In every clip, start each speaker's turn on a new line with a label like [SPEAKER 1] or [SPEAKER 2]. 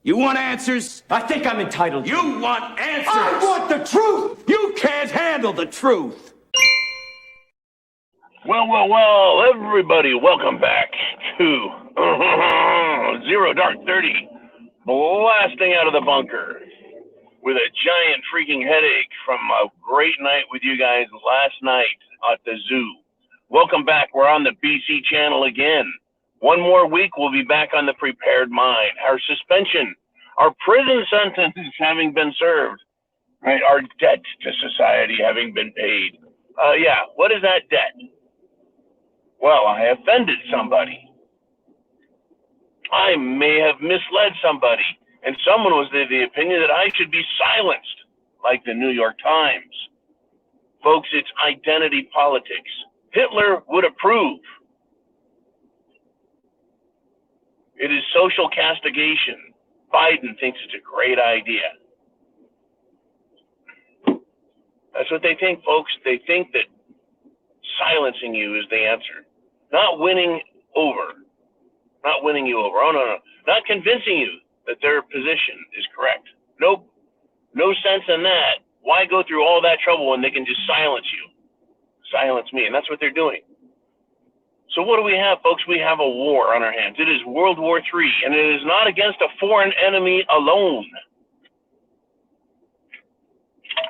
[SPEAKER 1] You want answers?
[SPEAKER 2] I think I'm entitled.
[SPEAKER 1] You want answers?
[SPEAKER 2] I want the truth!
[SPEAKER 1] You can't handle the truth.
[SPEAKER 3] Well, everybody, welcome back to Zero Dark 30, blasting out of the bunker with a giant freaking headache from a great night with you guys last night at the zoo. Welcome back. We're on the BC channel again. One more week, we'll be back on the Prepared Mind. Our suspension, our prison sentence having been served, right? Our debt to society having been paid. What is that debt? Well, I offended somebody. I may have misled somebody, and someone was of the opinion that I should be silenced, like the New York Times. Folks, it's identity politics. Hitler would approve. It is social castigation. Biden thinks it's a great idea. That's what they think, folks. They think that silencing you is the answer. Not winning over. Not winning you over. Oh, no. Not convincing you that their position is correct. Nope. No sense in that. Why go through all that trouble when they can just silence you? Silence me. And that's what they're doing. So what do we have, folks? We have a war on our hands. It is World War III, and it is not against a foreign enemy alone.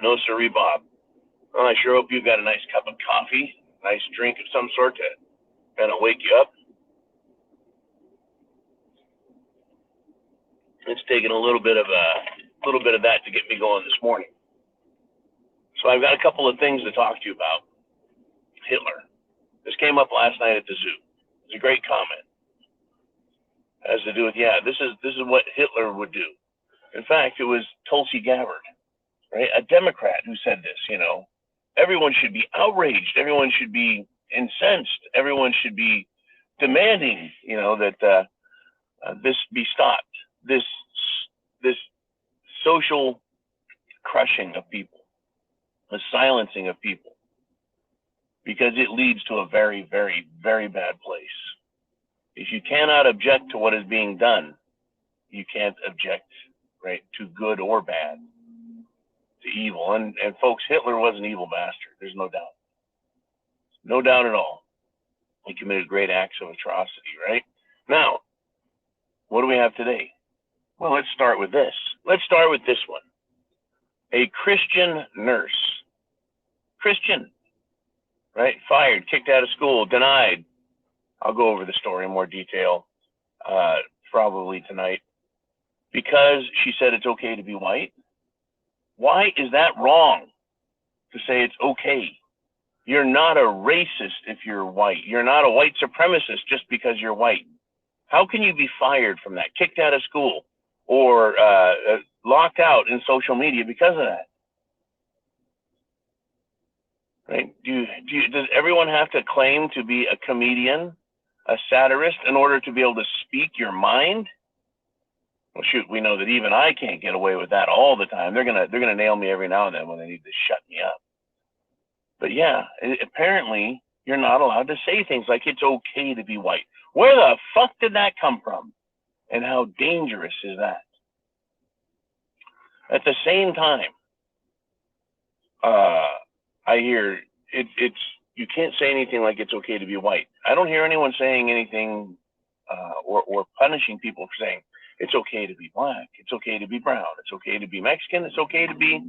[SPEAKER 3] No, sirree, Bob. Well, I sure hope you've got a nice cup of coffee, nice drink of some sort to kind of wake you up. It's taken a little bit of that to get me going this morning. So I've got a couple of things to talk to you about. Hitler. This came up last night at the zoo. It's a great comment. It has to do with, this is what Hitler would do. In fact, it was Tulsi Gabbard, right? A Democrat who said this, Everyone should be outraged. Everyone should be incensed. Everyone should be demanding, that this be stopped. This social crushing of people, the silencing of people, because it leads to a very, very, very bad place. If you cannot object to what is being done, you can't object, right, to good or bad, to evil. And folks, Hitler was an evil bastard. There's no doubt. No doubt at all. He committed great acts of atrocity, right? Now, what do we have today? Well, let's start with this. Let's start with this one. A Christian nurse. Christian, right? Fired, kicked out of school, denied. I'll go over the story in more detail probably tonight. Because she said it's okay to be white. Why is that wrong to say it's okay? You're not a racist if you're white. You're not a white supremacist just because you're white. How can you be fired from that, kicked out of school, or locked out in social media because of that? Right? Does everyone have to claim to be a comedian, a satirist, in order to be able to speak your mind? Well, shoot, we know that even I can't get away with that all the time. They're gonna nail me every now and then when they need to shut me up. But apparently you're not allowed to say things like it's okay to be white. Where the fuck did that come from? And how dangerous is that? At the same time, I hear it's you can't say anything like it's okay to be white. I don't hear anyone saying anything or punishing people for saying it's okay to be black, it's okay to be brown, it's okay to be Mexican, it's okay to be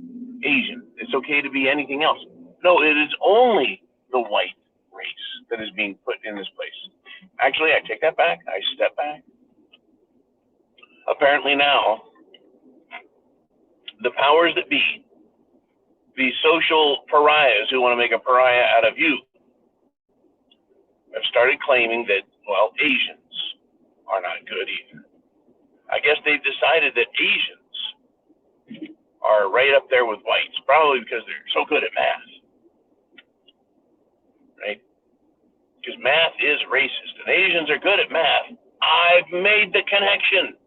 [SPEAKER 3] Asian, it's okay to be anything else. No, it is only the white race that is being put in this place. Actually, I take that back. I step back. Apparently now, the powers that be, the social pariahs who want to make a pariah out of you, have started claiming that, Asians are not good either. I guess they've decided that Asians are right up there with whites, probably because they're so good at math, right? Because math is racist, and Asians are good at math. I've made the connection.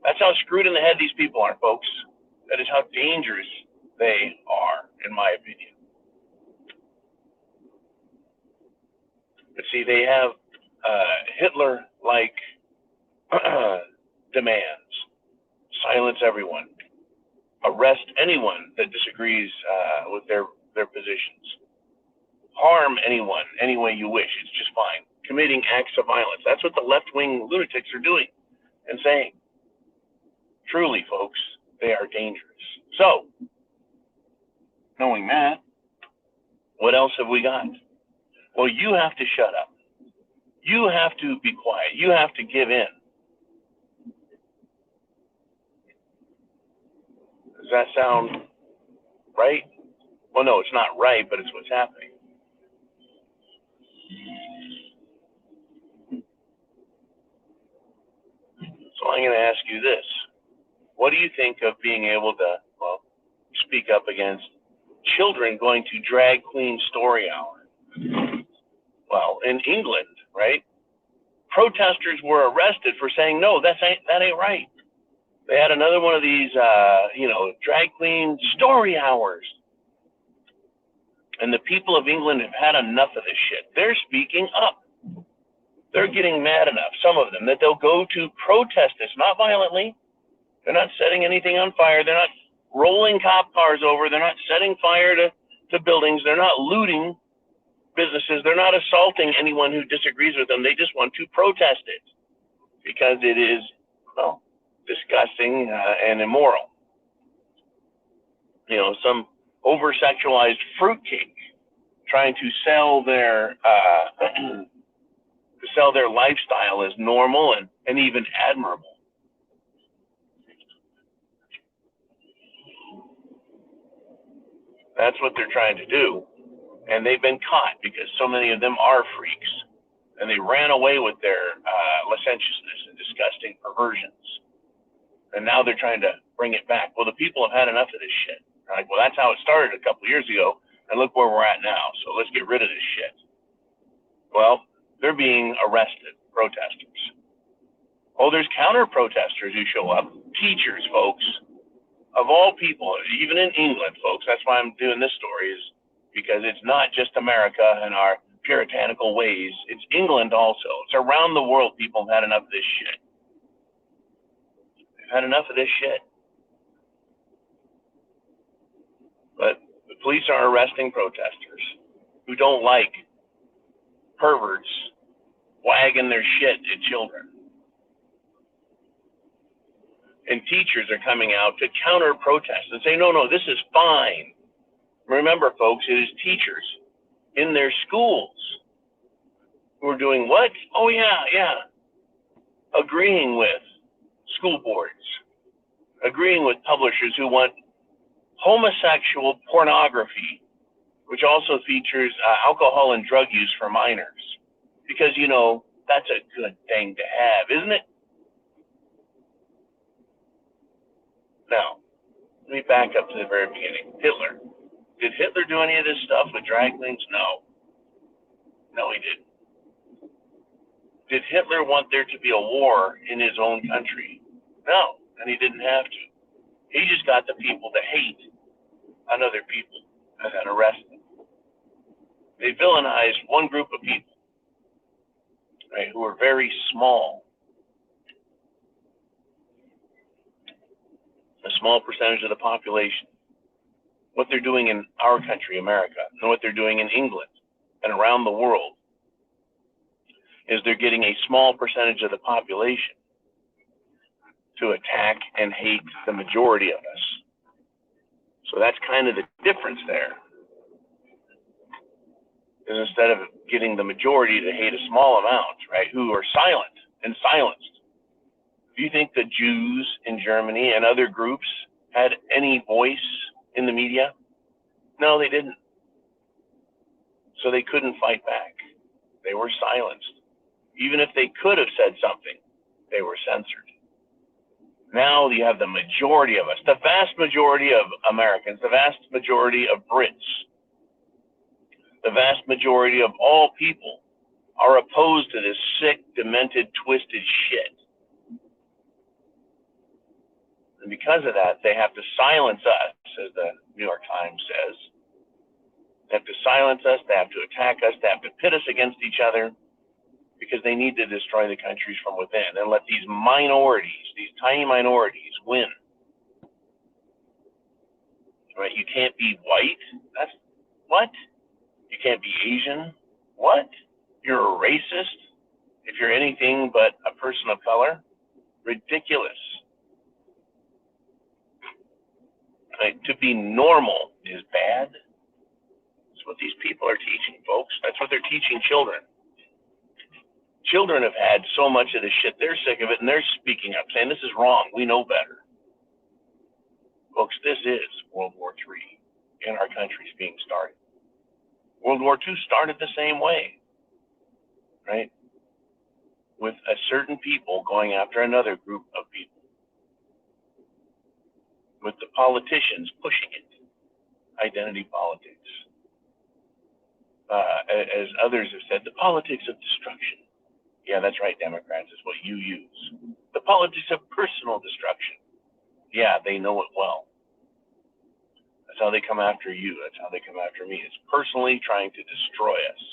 [SPEAKER 3] That's how screwed in the head these people are, folks. That is how dangerous they are, in my opinion. But see, they have Hitler-like demands, Silence everyone. Arrest anyone that disagrees with their positions. Harm anyone any way you wish. It's just fine. Committing acts of violence. That's what the left-wing lunatics are doing and saying. Truly, folks, they are dangerous. So, knowing that, what else have we got? Well, you have to shut up. You have to be quiet. You have to give in. Does that sound right? Well, no, it's not right, but it's what's happening. So I'm going to ask you this. What do you think of being able to, well, speak up against children going to drag queen story hour? Well, in England, right? Protesters were arrested for saying, no, that ain't right. They had another one of these, drag queen story hours. And the people of England have had enough of this shit. They're speaking up. They're getting mad enough, some of them, that they'll go to protest this, not violently. They're not setting anything on fire. They're not rolling cop cars over. They're not setting fire to buildings. They're not looting businesses. They're not assaulting anyone who disagrees with them. They just want to protest it because it is, well, disgusting and immoral. You know, some over-sexualized fruitcake trying to sell their lifestyle as normal and even admirable. That's what they're trying to do. And they've been caught because so many of them are freaks. And they ran away with their licentiousness and disgusting perversions. And now they're trying to bring it back. Well, the people have had enough of this shit. They're like, well, that's how it started a couple of years ago. And look where we're at now. So let's get rid of this shit. Well, they're being arrested, protesters. Oh, there's counter-protesters who show up. Teachers, folks. Of all people, even in England, folks, that's why I'm doing this story, is because it's not just America and our puritanical ways. It's England also. It's around the world people have had enough of this shit. They've had enough of this shit. But the police are arresting protesters who don't like perverts wagging their shit at children. And teachers are coming out to counter-protest and say, no, this is fine. Remember, folks, it is teachers in their schools who are doing what? Oh, yeah. Agreeing with school boards, agreeing with publishers who want homosexual pornography, which also features alcohol and drug use for minors. Because, that's a good thing to have, isn't it? Now, let me back up to the very beginning. Hitler. Did Hitler do any of this stuff with drag queens? No, he didn't. Did Hitler want there to be a war in his own country? No, and he didn't have to. He just got the people to hate on other people and then arrest them. They villainized one group of people, right, who were very small. A small percentage of the population. What they're doing in our country, America, and what they're doing in England and around the world is they're getting a small percentage of the population to attack and hate the majority of us. So that's kind of the difference there. Is instead of getting the majority to hate a small amount, right, who are silent and silenced. Do you think the Jews in Germany and other groups had any voice in the media? No, they didn't. So they couldn't fight back. They were silenced. Even if they could have said something, they were censored. Now you have the majority of us, the vast majority of Americans, the vast majority of Brits, the vast majority of all people are opposed to this sick, demented, twisted shit. And because of that, they have to silence us, as the New York Times says. They have to silence us, they have to attack us, they have to pit us against each other, because they need to destroy the countries from within and let these minorities, these tiny minorities, win right? You can't be white. That's what? You can't be Asian. What? You're a racist if you're anything but a person of color? Ridiculous. Right? To be normal is bad. That's what these people are teaching, folks. That's what they're teaching children. Children have had so much of this shit, they're sick of it, and they're speaking up, saying, this is wrong, we know better. Folks, this is World War III, and our country's being started. World War II started the same way, right? With a certain people going after another group of people. With the politicians pushing it. Identity politics. As others have said, the politics of destruction. Yeah, that's right, Democrats, is what you use. The politics of personal destruction. Yeah, they know it well. That's how they come after you. That's how they come after me. It's personally trying to destroy us.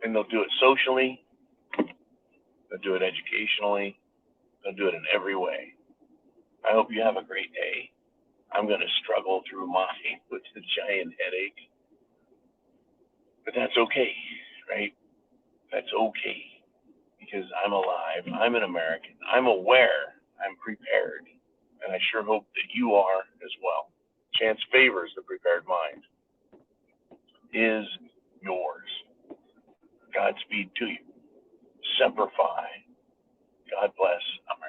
[SPEAKER 3] And they'll do it socially. They'll do it educationally. They'll do it in every way. I hope you have a great day. I'm going to struggle through mine with a giant headache. But that's okay, right? That's okay. Because I'm alive. I'm an American. I'm aware. I'm prepared. And I sure hope that you are as well. Chance favors the prepared mind. Is yours. Godspeed to you. Semper Fi. God bless America.